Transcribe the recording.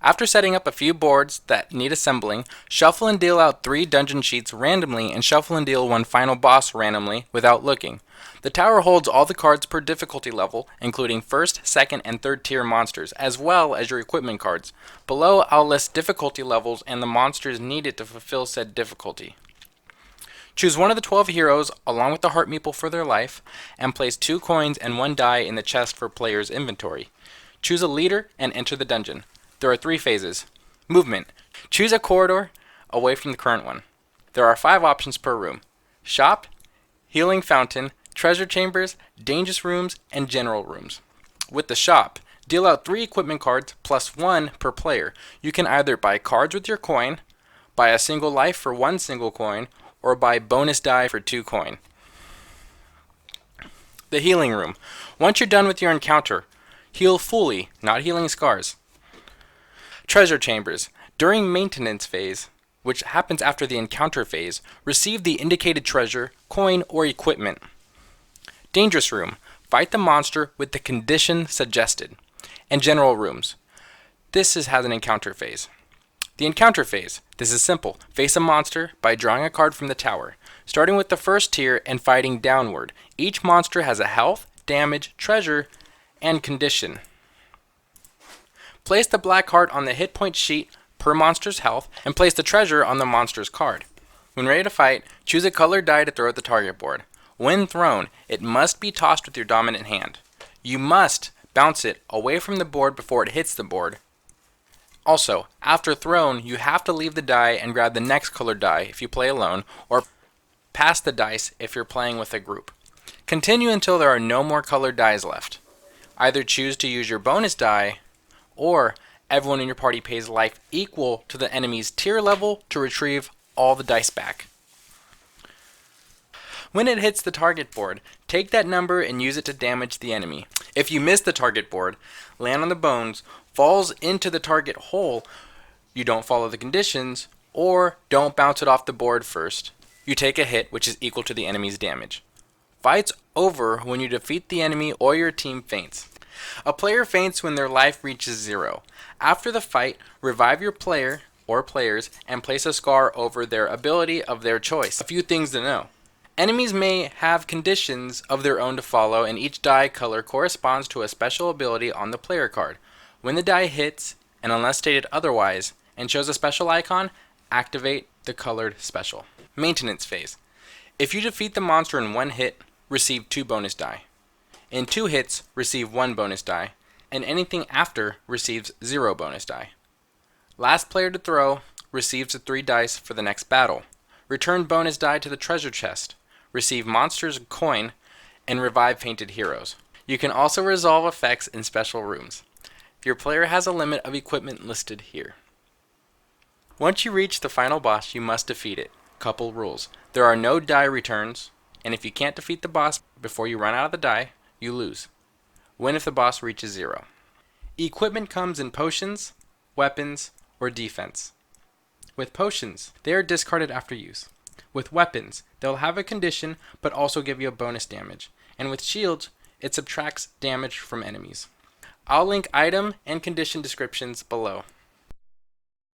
After setting up a few boards that need assembling, shuffle and deal out 3 dungeon sheets randomly and shuffle and deal one final boss randomly without looking. The tower holds all the cards per difficulty level, including first, second, and third tier monsters, as well as your equipment cards. Below, I'll list difficulty levels and the monsters needed to fulfill said difficulty. Choose one of the 12 heroes along with the heart meeple for their life, and place 2 coins and 1 die in the chest for player's inventory. Choose a leader and enter the dungeon. There are 3 phases. Movement. Choose a corridor away from the current one. There are 5 options per room. Shop, healing fountain, treasure chambers, dangerous rooms, and general rooms. With the shop, deal out 3 equipment cards plus 1 per player. You can either buy cards with your coin, buy a single life for 1 single coin, or buy bonus die for 2 coin. The healing room. Once you're done with your encounter, heal fully, not healing scars. Treasure chambers. During maintenance phase, which happens after the encounter phase, receive the indicated treasure, coin, or equipment. Dangerous room. Fight the monster with the condition suggested. And general rooms. This has an encounter phase. The encounter phase. This is simple. Face a monster by drawing a card from the tower, starting with the first tier and fighting downward. Each monster has a health, damage, treasure, and condition. Place the black card on the hit point sheet per monster's health, and place the treasure on the monster's card. When ready to fight, choose a colored die to throw at the target board. When thrown, it must be tossed with your dominant hand. You must bounce it away from the board before it hits the board. Also, after thrown, you have to leave the die and grab the next colored die if you play alone, or pass the dice if you're playing with a group. Continue until there are no more colored dies left. Either choose to use your bonus die, or everyone in your party pays life equal to the enemy's tier level to retrieve all the dice back. When it hits the target board, take that number and use it to damage the enemy. If you miss the target board, land on the bones, falls into the target hole, you don't follow the conditions, or don't bounce it off the board first, you take a hit which is equal to the enemy's damage. Fight's over when you defeat the enemy or your team faints. A player faints when their life reaches 0. After the fight, revive your player or players and place a scar over their ability of their choice. A few things to know. Enemies may have conditions of their own to follow, and each die color corresponds to a special ability on the player card. When the die hits, and unless stated otherwise, and shows a special icon, activate the colored special. Maintenance phase. If you defeat the monster in 1 hit, receive 2 bonus die. In 2 hits, receive 1 bonus die, and anything after receives 0 bonus die. Last player to throw receives the 3 dice for the next battle. Return bonus die to the treasure chest. Receive monsters coin, and revive fainted heroes. You can also resolve effects in special rooms. Your player has a limit of equipment listed here. Once you reach the final boss, you must defeat it. Couple rules. There are no die returns, and if you can't defeat the boss before you run out of the die, you lose. Win if the boss reaches 0. Equipment comes in potions, weapons, or defense. With potions, they are discarded after use. With weapons, they'll have a condition but also give you a bonus damage. And with shields, it subtracts damage from enemies. I'll link item and condition descriptions below.